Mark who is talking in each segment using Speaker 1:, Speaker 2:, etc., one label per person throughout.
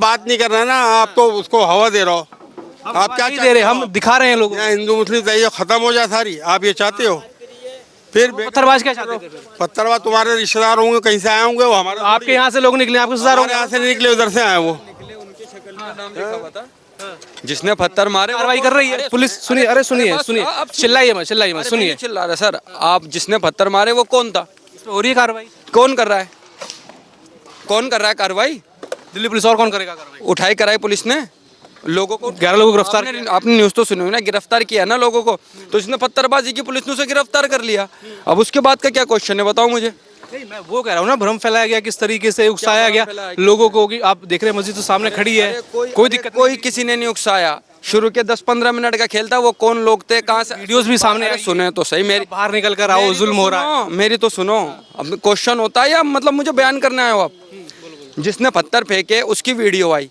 Speaker 1: बात नहीं कर रहे हैं ना, आप तो उसको हवा दे रहे हो। आप क्या
Speaker 2: दे रहे, हम दिखा रहे हैं लोगों
Speaker 1: यहाँ हिंदू मुस्लिम तय खत्म हो जाए सारी, आप ये चाहते हो? फिर
Speaker 2: को। पत्थरबाज क्या चाहते थे फिर?
Speaker 1: पत्थरबाज तुम्हारे रिश्तेदार होंगे, कहीं से आए होंगे, वो हमारे
Speaker 2: आपके यहाँ से लोग निकले, आपके रिश्तेदार
Speaker 1: हमारे यहाँ से नहीं निकले, उधर से आए वो।
Speaker 3: जिसने पत्थर मारे
Speaker 2: कार्रवाई कर रही है पुलिस। सुनिए, अरे सुनिए सुनिए, चिल्लाइए मत सुनिए।
Speaker 3: चिल्ला रहा सर, आप जिसने पत्थर मारे वो कौन था?
Speaker 2: इस पे हो रही है कार्रवाई।
Speaker 3: कौन कर रहा है? कौन कर रहा है कार्रवाई?
Speaker 2: दिल्ली पुलिस और कौन करेगा कार्रवाई?
Speaker 3: उठाई कराई पुलिस ने लोगों को,
Speaker 2: 11 लोगों को गिरफ्तार
Speaker 3: आपने न्यूज़ तो सुनी हुई ना, गिरफ्तार किया ना लोगों को, तो इसने पत्थरबाजी की, पुलिस ने उसे गिरफ्तार कर लिया। अब उसके बाद का क्या क्वेश्चन है बताओ मुझे।
Speaker 2: नहीं, मैं वो कह रहा हूँ ना, भ्रम फैलाया गया, किस तरीके से उकसाया गया लोगों को कि आप देख रहे हैं मस्जिद तो सामने खड़ी है, कोई दिक्कत
Speaker 3: कोई किसी ने नहीं उकसाया। शुरू के 10-15 मिनट का खेल था, वो कौन लोग थे, कहाँ से
Speaker 2: वीडियोस भी सामने
Speaker 3: अरे सुने तो सही, मेरी
Speaker 2: बाहर निकल कर आओ, जुल्म हो रहा है।
Speaker 3: मेरी तो सुनो। अब क्वेश्चन होता है या मतलब मुझे बयान करना है? आप जिसने पत्थर फेंके उसकी वीडियो आई,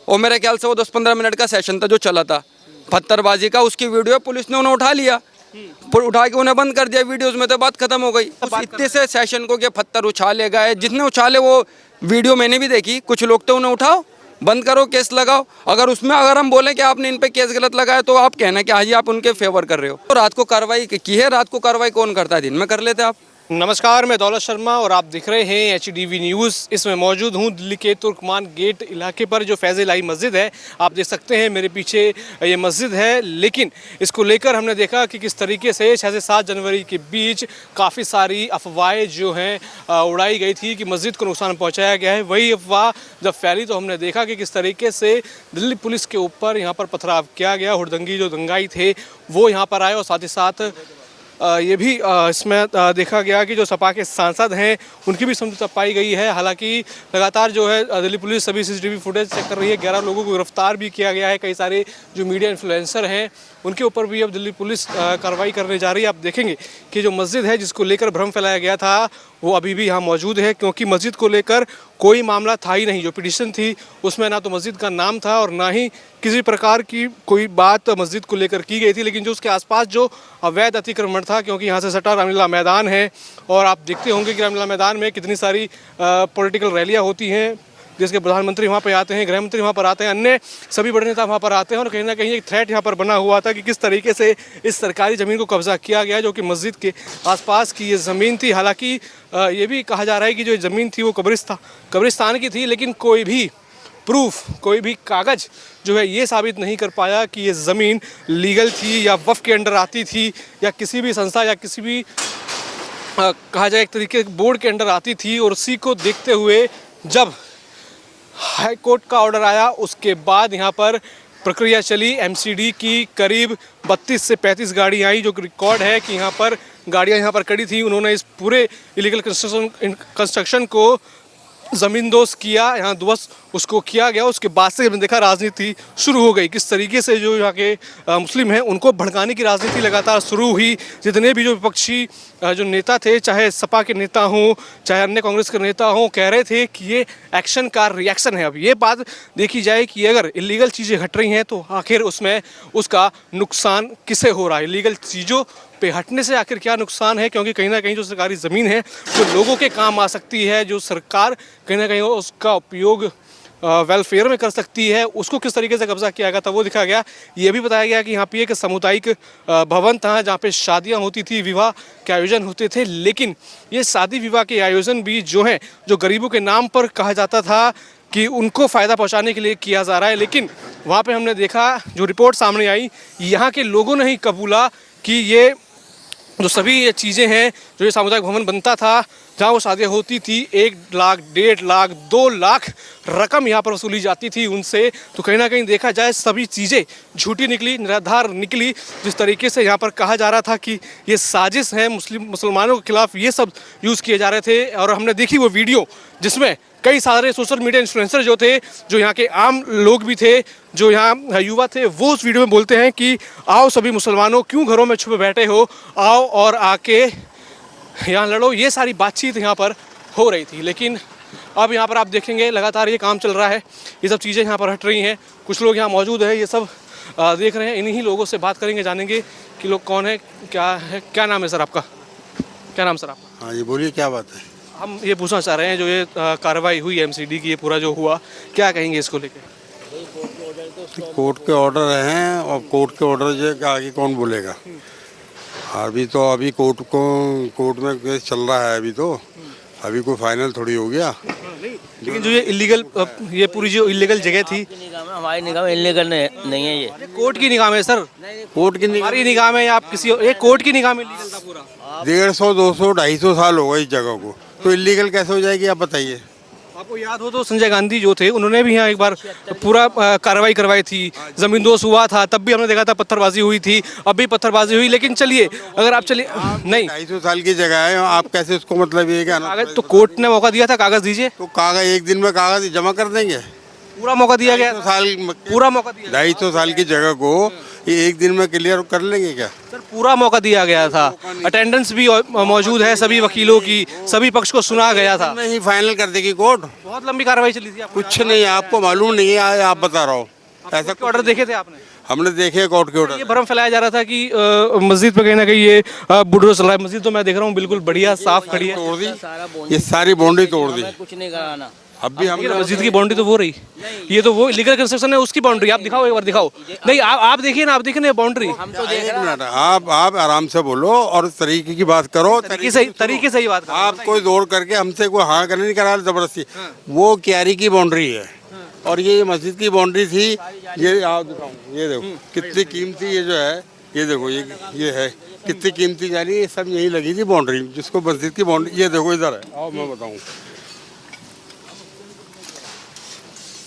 Speaker 3: और मेरे ख्याल से वो 10-15 मिनट का सेशन था जो चला था पत्थरबाजी का, उसकी वीडियो पुलिस ने उन्हें उठा लिया, फिर उठा के उन्हें बंद कर दिया वीडियोस में, तो बात खत्म हो गई। इतने से सेशन को कि पत्थर उछाले गए, जितने उछाले वो वीडियो मैंने भी देखी, कुछ लोग तो उन्हें उठाओ, बंद करो, केस लगाओ। अगर हम बोलें कि आपने इन पे केस गलत लगाया, तो आप कहना कि हाँ जी आप उनके फेवर कर रहे हो। तो रात को कार्रवाई की है, रात को कार्रवाई कौन करता है? दिन में कर लेते आप।
Speaker 2: नमस्कार, मैं दौलत शर्मा और आप दिख रहे हैं HDV न्यूज़। इसमें मौजूद हूँ दिल्ली के तुर्कमान गेट इलाके पर, जो फैज़ इलाही मस्जिद है। आप देख सकते हैं मेरे पीछे ये मस्जिद है, लेकिन इसको लेकर हमने देखा कि किस तरीके से 6 से 7 जनवरी के बीच काफ़ी सारी अफवाहें जो हैं उड़ाई गई थी कि मस्जिद को नुकसान पहुँचाया गया है। वही अफवाह जब फैली तो हमने देखा कि किस तरीके से दिल्ली पुलिस के ऊपर यहाँ पर पथराव किया गया। हुड़दंगी जो दंगाई थे वो यहाँ पर आए, और साथ ही साथ ये भी इसमें देखा गया कि जो सपा के सांसद हैं उनकी भी संलिप्तता पाई गई है। हालांकि लगातार जो है दिल्ली पुलिस सभी CCTV फुटेज चेक कर रही है। 11 लोगों को गिरफ्तार भी किया गया है। कई सारे जो मीडिया इन्फ्लुएंसर हैं उनके ऊपर भी अब दिल्ली पुलिस कार्रवाई करने जा रही है। आप देखेंगे कि जो मस्जिद है जिसको लेकर भ्रम फैलाया गया था वो अभी भी यहाँ मौजूद है, क्योंकि मस्जिद को लेकर कोई मामला था ही नहीं। जो पिटीशन थी उसमें ना तो मस्जिद का नाम था और ना ही किसी प्रकार की कोई बात मस्जिद को लेकर की गई थी, लेकिन जो उसके आसपास जो अवैध अतिक्रमण था, क्योंकि यहाँ से सटा रामलीला मैदान है, और आप देखते होंगे कि रामलीला मैदान में कितनी सारी पॉलिटिकल रैलियाँ होती हैं, जिसके प्रधानमंत्री वहाँ पे आते हैं, गृह मंत्री वहाँ पर आते हैं, अन्य सभी बड़े नेता वहाँ पर आते हैं। और कहीं ना कहीं एक थ्रेट यहाँ पर बना हुआ था कि किस तरीके से इस सरकारी ज़मीन को कब्जा किया गया, जो कि मस्जिद के आसपास की ये ज़मीन थी। हालांकि ये भी कहा जा रहा है कि जो ज़मीन थी वो कब्रिस्तान की थी, लेकिन कोई भी प्रूफ, कोई भी कागज़ जो है ये साबित नहीं कर पाया कि ये ज़मीन लीगल थी या वक्फ के अंडर आती थी या किसी भी संस्था या किसी भी कहा जाए एक तरीके बोर्ड के अंडर आती थी। और उसी को देखते हुए जब हाई कोर्ट का ऑर्डर आया उसके बाद यहाँ पर प्रक्रिया चली। MCD की करीब 32 से 35 गाड़ी आई, जो रिकॉर्ड है कि यहाँ पर गाड़ियाँ यहाँ पर खड़ी थी। उन्होंने इस पूरे इलीगल कंस्ट्रक्शन को ज़मींदोज़ किया, यहाँ ध्वस्त उसको किया गया। उसके बाद से हमने देखा राजनीति शुरू हो गई। किस तरीके से जो यहाँ के मुस्लिम हैं उनको भड़काने की राजनीति लगातार शुरू हुई। जितने भी जो विपक्षी जो नेता थे, चाहे सपा के नेता हों चाहे अन्य कांग्रेस के नेता हों, कह रहे थे कि ये एक्शन का रिएक्शन है। अब ये बात देखी जाए कि अगर इलीगल चीज़ें हट रही हैं तो आखिर उसमें उसका नुकसान किसे हो रहा है? इलीगल चीज़ों पे हटने से आखिर क्या नुकसान है? क्योंकि कहीं ना कहीं जो सरकारी ज़मीन है जो लोगों के काम आ सकती है, जो सरकार कहीं ना कहीं उसका उपयोग वेलफेयर में कर सकती है, उसको किस तरीके से कब्जा किया गया था वो दिखा गया। ये भी बताया गया कि यहाँ पे एक सामुदायिक भवन था जहाँ पे शादियाँ होती थी, विवाह के आयोजन होते थे, लेकिन ये शादी विवाह के आयोजन भी जो हैं जो गरीबों के नाम पर कहा जाता था कि उनको फ़ायदा पहुँचाने के लिए किया जा रहा है। लेकिन वहाँ पर हमने देखा, जो रिपोर्ट सामने आई, यहाँ के लोगों ने ही कबूला कि ये जो सभी ये चीज़ें हैं, जो ये सामुदायिक भवन बनता था जहाँ वो शादियाँ होती थी, 1 लाख, 1.5 लाख, 2 लाख रकम यहाँ पर वसूली जाती थी उनसे। तो कहीं ना कहीं देखा जाए सभी चीज़ें झूठी निकली, निराधार निकली। जिस तरीके से यहाँ पर कहा जा रहा था कि ये साजिश है, मुसलमानों के खिलाफ ये सब यूज़ किए जा रहे थे। और हमने देखी वो वीडियो जिसमें कई सारे सोशल मीडिया इन्फ्लुएंसर जो थे, जो यहाँ के आम लोग भी थे, जो यहाँ युवा थे, वो उस वीडियो में बोलते हैं कि आओ सभी मुसलमानों, क्यों घरों में छुपे बैठे हो, आओ और आके यहाँ लड़ो। ये सारी बातचीत यहाँ पर हो रही थी। लेकिन अब यहाँ पर आप देखेंगे लगातार ये काम चल रहा है, ये सब चीज़ें यहाँ पर हट रही हैं। कुछ लोग यहाँ मौजूद हैं, ये सब देख रहे हैं। इन्हीं लोगों से बात करेंगे, जानेंगे कि लोग कौन है, क्या नाम है सर आपका? क्या नाम सर आपका?
Speaker 1: हाँ जी बोलिए, क्या बात है?
Speaker 2: हम ये पूछना चाह रहे हैं जो ये कार्रवाई हुई एमसीडी की, ये पूरा जो हुआ, क्या कहेंगे इसको लेकर?
Speaker 1: कोर्ट के ऑर्डर हैं और कोर्ट के ऑर्डर जो आगे कौन बोलेगा। अभी कोर्ट में केस चल रहा है, अभी कोई फाइनल थोड़ी हो गया।
Speaker 2: लेकिन जो ये इलीगल, ये पूरी जो इलीगल जगह थी,
Speaker 4: हमारी निगाह में इलीगल नहीं है ये।
Speaker 2: कोर्ट की निगाह में सर,
Speaker 1: कोर्ट की
Speaker 2: हमारी निगाह में या आप किसी ये कोर्ट की निगाह में इलीगल था पूरा?
Speaker 1: 150, 200, 250 साल हो गए इस जगह को, तो इलीगल कैसे हो जाएगी आप बताइए।
Speaker 2: आपको याद हो तो संजय गांधी जो थे, उन्होंने भी यहाँ एक बार पूरा कार्रवाई करवाई थी, जमीन दोष हुआ था, तब भी हमने देखा था पत्थरबाजी हुई थी, अब भी पत्थरबाजी हुई। लेकिन चलिए, अगर आप चलिए नहीं,
Speaker 1: 250 साल की जगह है, आप कैसे उसको मतलब ये क्या
Speaker 2: कागज तो कोर्ट ने मौका दिया था, कागज दीजिए,
Speaker 1: तो कागज एक दिन में कागज जमा कर देंगे।
Speaker 2: पूरा मौका दिया गया,
Speaker 1: 250 साल
Speaker 2: पूरा मौका दिया,
Speaker 1: 250 साल की जगह को ये एक दिन में क्लियर कर लेंगे क्या?
Speaker 2: सर पूरा मौका दिया गया था, अटेंडेंस भी मौजूद है सभी वकीलों की, सभी पक्ष को सुना गया था।
Speaker 1: नहीं फाइनल कर देगी कोर्ट।
Speaker 2: बहुत लंबी कार्रवाई चली थी।
Speaker 1: कुछ नहीं, आपको मालूम नहीं है, आप बता रहा हूँ। ऐसा
Speaker 2: ऑर्डर देखे थे आपने?
Speaker 1: हमने देखे कोर्ट के
Speaker 2: ये
Speaker 1: ऑर्डर।
Speaker 2: भ्रम फैलाया जा रहा था कि मस्जिद पे कहीं ना कहीं ये बुलडोजर चल रहा है। मस्जिद तो मैं देख रहा हूँ बिल्कुल बढ़िया साफ खड़ी है,
Speaker 1: तोड़ दी, ये सारी बाउंड्री तोड़ दी।
Speaker 4: कुछ नहीं कराना।
Speaker 1: अब भी
Speaker 2: लेकिन
Speaker 1: हम
Speaker 2: मस्जिद की बाउंड्री तो वो रही, ये तो वो इलीगल कंस्ट्रक्शन है, उसकी बाउंड्री आप दिखाओ, एक बार दिखाओ। नहीं आप देखिए ना, आप देखिए ना बाउंड्री।
Speaker 4: हम तो देख
Speaker 1: एक मिनट, आप आराम से बोलो और तरीके की बात करो,
Speaker 2: तरीके से ही बात करो।
Speaker 1: आप कोई जोर करके हमसे कोई हाँ करने नहीं करा जबरदस्ती। वो क्यारी की बाउंड्री है और ये मस्जिद की बाउंड्री थी। ये आप दिखाऊं, ये देखो कितनी कीमती ये जो है, ये देखो ये है कितनी कीमती जाली, ये सब यही लगी थी बाउंड्री, जिसको मस्जिद की बाउंड्री। ये देखो इधर है, आओ मैं बताऊँ।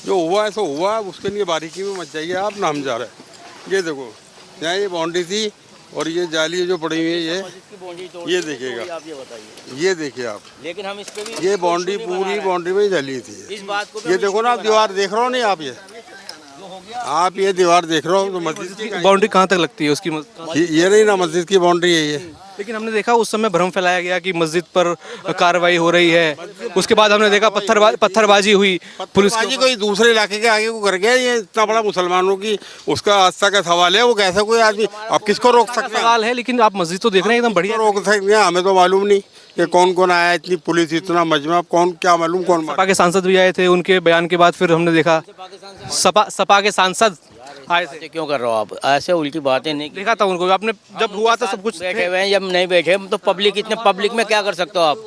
Speaker 1: जो हुआ है सो हुआ, उसके लिए बारीकी में मत जाइए आप ना, हम जा रहे हैं। ये देखो यहाँ ये बाउंड्री थी और ये जाली जो पड़ी हुई है, ये देखिएगा,
Speaker 4: आप ये बताइए।
Speaker 1: ये देखिए आप,
Speaker 4: लेकिन हम इस पे भी
Speaker 1: ये बाउंड्री पूरी बाउंड्री में ही जली थी।
Speaker 4: इस बात को
Speaker 1: ये देखो ना, आप दीवार देख रहे हो नहीं आप, ये दीवार देख रहे हो तो मस्जिद की
Speaker 2: बाउंड्री कहाँ तक लगती है उसकी?
Speaker 1: ये नहीं ना, मस्जिद की बाउंड्री है ये।
Speaker 2: लेकिन हमने देखा उस समय भ्रम फैलाया गया कि मस्जिद पर कार्रवाई हो रही है, उसके बाद हमने देखा पत्थरबाजी हुई, पुलिस
Speaker 1: पत्थरबाजी कोई दूसरे इलाके के आगे को कर गया। ये इतना बड़ा मुसलमानों की उसका आस्था का सवाल है, वो कैसा कोई आदमी, आप किसको रोक सकते हैं?
Speaker 2: सवाल है। लेकिन आप मस्जिद तो देख रहे हैं एकदम बढ़िया।
Speaker 1: रोक सकते हैं, हमें तो मालूम नहीं कि कौन कौन आया, इतनी पुलिस, इतना मजमा, कौन क्या मालूम कौन।
Speaker 2: सपा के सांसद भी आए थे, उनके बयान के बाद फिर हमने देखा सपा के सांसद आए थे।
Speaker 4: क्यों कर रहे हो आप ऐसे उल्टी बातें? नहीं
Speaker 2: देखा था उनको, आपने जब हुआ था सब कुछ
Speaker 4: बैठे हुए हैं, जब नहीं बैठे तो पब्लिक, इतने पब्लिक में क्या कर सकते हो आप?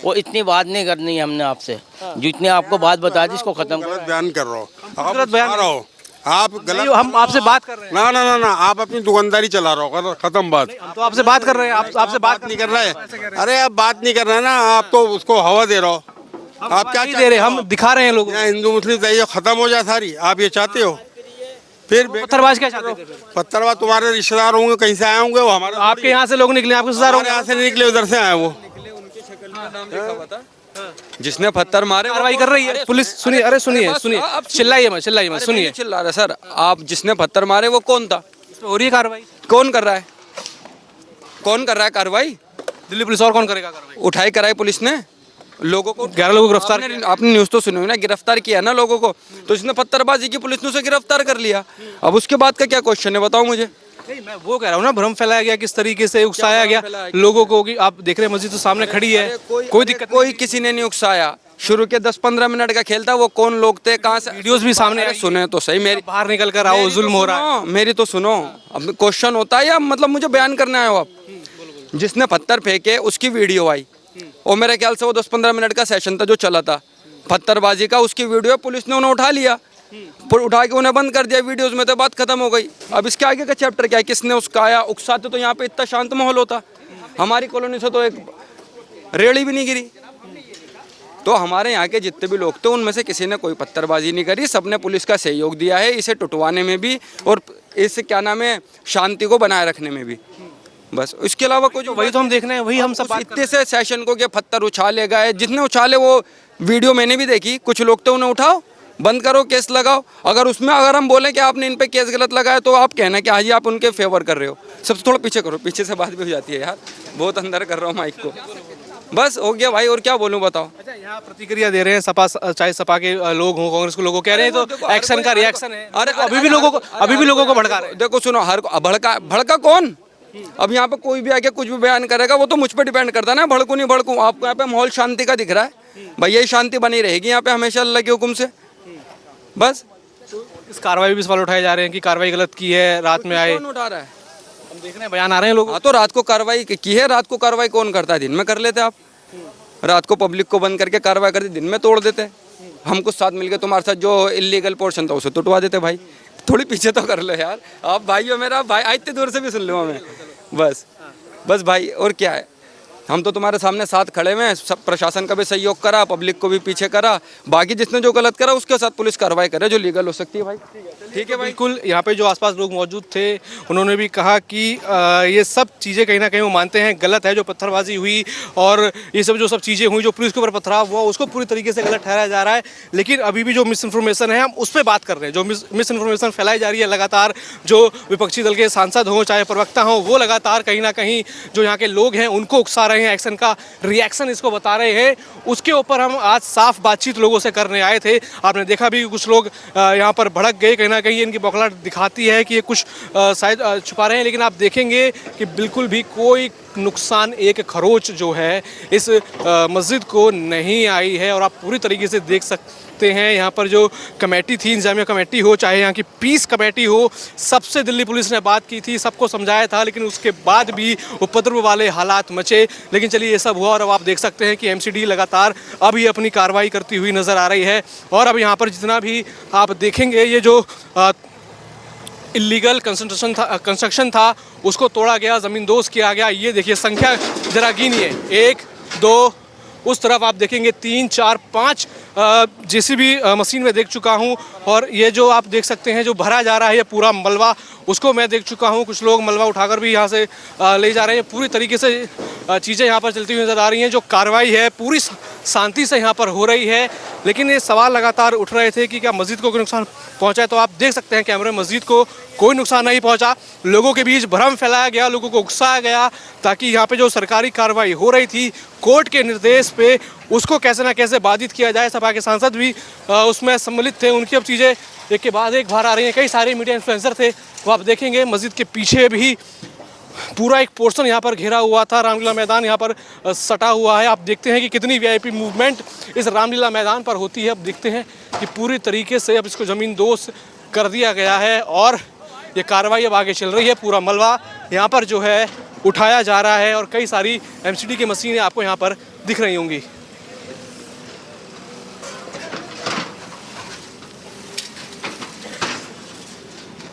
Speaker 4: वो इतनी बात नहीं करनी है हमने आपसे, जितने आपको बात बता दी इसको खत्म
Speaker 1: गलत बयान कर रहे हो आप,
Speaker 2: गलत बयान
Speaker 1: बता रहे हो आप, गलत।
Speaker 2: हम आपसे बात कर रहे हैं।
Speaker 1: ना, आप अपनी दुकानदारी चला रहे हो, खत्म बात।
Speaker 2: हम तो आपसे बात कर रहे हैं, आपसे बात
Speaker 1: नहीं कर रहे हैं। अरे आप बात नहीं कर रहे हैं ना, आप तो उसको हवा दे रहे हो। आप क्या
Speaker 2: दे रहे, हम दिखा रहे हैं लोगों को।
Speaker 1: हिंदू मुस्लिम तय खत्म हो जाए सारी, आप ये चाहते हो? फिर
Speaker 2: पत्थरबाज क्या चाहते थे?
Speaker 1: पत्थरबाज तुम्हारे रिश्तेदार होंगे, कहीं से आए होंगे, वो हमारे
Speaker 2: आपके यहाँ से लोग निकले, आपके रिश्तेदार
Speaker 1: यहाँ से नहीं निकले, उधर से आए वो।
Speaker 3: जिसने पत्थर मारे
Speaker 2: कार्रवाई कर रही है पुलिस। सुनिए, अरे सुनिए, चिल्लाइए मत, सुनिए।
Speaker 3: चिल्ला रहा सर, आप जिसने पत्थर मारे वो कौन था?
Speaker 2: हो रही है कार्रवाई,
Speaker 3: कौन कर रहा है? कौन कर रहा है कार्रवाई?
Speaker 2: दिल्ली पुलिस। और कौन करेगा कार्रवाई?
Speaker 3: उठाई कराई पुलिस ने लोगों को,
Speaker 2: 11 लोगों को गिरफ्तार
Speaker 3: आपने न्यूज़ तो सुनी हुई ना, गिरफ्तार किया ना लोगों को। तो जिसने पत्थरबाजी की पुलिस ने उसे गिरफ्तार कर लिया। अब उसके बाद का क्या क्वेश्चन है, बताओ मुझे।
Speaker 2: नहीं, मैं वो कह रहा हूँ ना, भ्रम फैलाया गया, किस तरीके से उकसाया गया लोगों को कि आप देख रहे हैं मस्जिद तो सामने खड़ी है, कोई दिक्कत
Speaker 3: कोई किसी ने नहीं उकसाया। शुरू के 10-15 मिनट का खेल था, वो कौन लोग थे, कहाँ से,
Speaker 2: वीडियोस भी सामने आए।
Speaker 3: सुने तो सही, मेरी
Speaker 2: बाहर निकल कर आओ, जुल्म हो रहा है।
Speaker 3: मेरी तो सुनो। अब क्वेश्चन होता है या मतलब मुझे बयान करने आए हो आप? जिसने पत्थर फेंके उसकी वीडियो आई, और मेरे ख्याल से वो 10-15 मिनट का सेशन था जो चला था पत्थरबाजी का, उसकी वीडियो पुलिस ने उन्हें उठा लिया, उठा के उन्हें बंद कर दिया वीडियोस में, तो बात खत्म हो गई। अब इसके आगे का चैप्टर क्या है? किसने उकसाया? उकसाते तो यहाँ पे इतना शांत माहौल होता, हमारी कॉलोनी से तो एक रेड़ी भी नहीं गिरी। तो हमारे यहाँ के जितने भी लोग थे उनमें से किसी ने कोई पत्थरबाजी नहीं करी, सबने पुलिस का सहयोग दिया है इसे टुटवाने में भी और इस क्या नाम है शांति को बनाए रखने में भी। बस इसके अलावा कुछ
Speaker 2: वही तो हम देख रहे हैं, वही हम सब बात
Speaker 3: इतने से सेशन को के पत्थर उछाले गए, जितने उछाले वो वीडियो मैंने भी देखी। कुछ लोग तो उन्हें उठाओ, बंद करो, केस लगाओ। अगर हम बोलें कि आपने इन पे केस गलत लगाया तो आप कहना कि हाँ जी आप उनके फेवर कर रहे हो। सबसे थोड़ा पीछे करो, पीछे से बात भी हो जाती है यार, बहुत अंदर कर रहा हूँ माइक को। बस हो गया भाई, और क्या बोलूं बताओ।
Speaker 2: अच्छा, यहाँ प्रतिक्रिया दे रहे हैं सपा, चाहे सपा के लोग हों, कांग्रेस के लोग कह रहे हैं तो एक्शन का रिएक्शन है। अरे अभी भी लोगों को भड़का रहे हैं।
Speaker 3: देखो सुनो, हर भड़का कौन? अब यहाँ पे कोई भी आके कुछ भी बयान करेगा वो तो मुझ पे डिपेंड करता है ना, भड़कू नहीं भड़कू। आपको यहाँ पे माहौल शांति का दिख रहा है, भैया यही शांति बनी रहेगी यहाँ पे हमेशा अल्लाह के हुक्म से, बस।
Speaker 2: इस कार्रवाई भी सवाल उठाए जा रहे हैं कि कार्रवाई गलत की है, रात में आए।
Speaker 3: कौन उठा रहा है?
Speaker 2: हम देख रहे हैं बयान आ रहे हैं लोग।
Speaker 3: हाँ तो रात को कार्रवाई की है, रात को कार्रवाई कौन करता है? दिन में कर लेते आप। रात को पब्लिक को बंद करके कार्रवाई करते, दिन में तोड़ देते। हम कुछ साथ मिलके तुम्हारे साथ जो इलीगल पोर्शन था उसे टुटवा देते। भाई थोड़ी पीछे तो कर लो यार, आप भाई हो मेरा भाई, इतने दूर से भी सुन लो हमें, बस भाई। और क्या है, हम तो तुम्हारे सामने साथ खड़े हुए हैं, सब प्रशासन का भी सहयोग करा, पब्लिक को भी पीछे करा, बाकी जिसने जो गलत करा उसके साथ पुलिस कार्रवाई करे जो लीगल हो सकती है भाई। ठीक है भाई।
Speaker 2: बिल्कुल, यहाँ पे जो आसपास लोग मौजूद थे उन्होंने भी कहा कि ये सब चीज़ें कहीं ना कहीं वो मानते हैं गलत है, जो पत्थरबाजी हुई और ये जो सब चीज़ें हुई, जो पुलिस के ऊपर पथराव हुआ, उसको पूरी तरीके से गलत ठहराया जा रहा है। लेकिन अभी भी जो मिस इन्फॉर्मेशन है हम उस पर बात कर रहे हैं। जो मिस इन्फॉर्मेशन फैलाई जा रही है लगातार, जो विपक्षी दल के सांसद हों चाहे प्रवक्ता हों, वो लगातार कहीं ना कहीं जो यहाँ के लोग हैं उनको उकसा रहे हैं, एक्शन का रिएक्शन इसको बता रहे हैं। उसके ऊपर हम आज साफ बातचीत लोगों से करने आए थे। आपने देखा भी कुछ लोग यहाँ पर भड़क गए, कहीं ना कहीं इनकी बौखलाहट दिखाती है कि ये कुछ शायद छुपा रहे हैं। लेकिन आप देखेंगे कि बिल्कुल भी कोई नुकसान, एक खरोच जो है इस मस्जिद को नहीं आई है। और आप पूरी तरीके से देख सकते हैं यहाँ पर जो कमेटी थी, इंतजामिया कमेटी हो चाहे यहाँ की पीस कमेटी हो, सबसे दिल्ली पुलिस ने बात की थी, सबको समझाया था, लेकिन उसके बाद भी उपद्रव वाले हालात मचे। लेकिन चलिए ये सब हुआ और अब आप देख सकते हैं कि एमसीडी लगातार अब ये अपनी कार्रवाई करती हुई नज़र आ रही है। और अब यहाँ पर जितना भी आप देखेंगे ये जो इलीगल कंस्ट्रक्शन था उसको तोड़ा गया, ज़मींदोज़ किया गया। ये देखिए संख्या ज़रा गिनिए, 1 2, उस तरफ आप देखेंगे 3 4 5 जेसीबी मशीन में देख चुका हूँ। और ये जो आप देख सकते हैं जो भरा जा रहा है ये पूरा मलबा, उसको मैं देख चुका हूँ। कुछ लोग मलबा उठाकर भी यहाँ से ले जा रहे हैं। पूरी तरीके से चीज़ें यहाँ पर चलती हुई नज़र आ रही हैं। जो कार्रवाई है पूरी शांति से यहाँ पर हो रही है। लेकिन ये सवाल लगातार उठ रहे थे कि क्या मस्जिद को कोई नुकसान पहुँचा है। तो आप देख सकते हैं कैमरे, मस्जिद को कोई नुकसान नहीं पहुँचा। लोगों के बीच भ्रम फैलाया गया, लोगों को उकसाया गया ताकि यहाँ पे जो सरकारी कार्रवाई हो रही थी कोर्ट के निर्देश पे, उसको कैसे ना कैसे बाधित किया जाए। सपा के सांसद भी उसमें सम्मिलित थे। उनकी अब चीज़ें एक के बाद एक बाहर आ रही हैं। कई सारे मीडिया इन्फ्लुएंसर थे, वो आप देखेंगे मस्जिद के पीछे भी पूरा एक पोर्शन यहाँ पर घिरा हुआ था। रामलीला मैदान यहाँ पर सटा हुआ है। आप देखते हैं कि कितनी वीआईपी मूवमेंट इस रामलीला मैदान पर होती है। अब देखते हैं कि पूरी तरीके से अब इसको ज़मींदोज़ कर दिया गया है और ये कार्रवाई अब आगे चल रही है। पूरा मलबा यहाँ पर जो है उठाया जा रहा है और कई सारी एमसीडी की मशीनें आपको यहाँ पर दिख रही होंगी।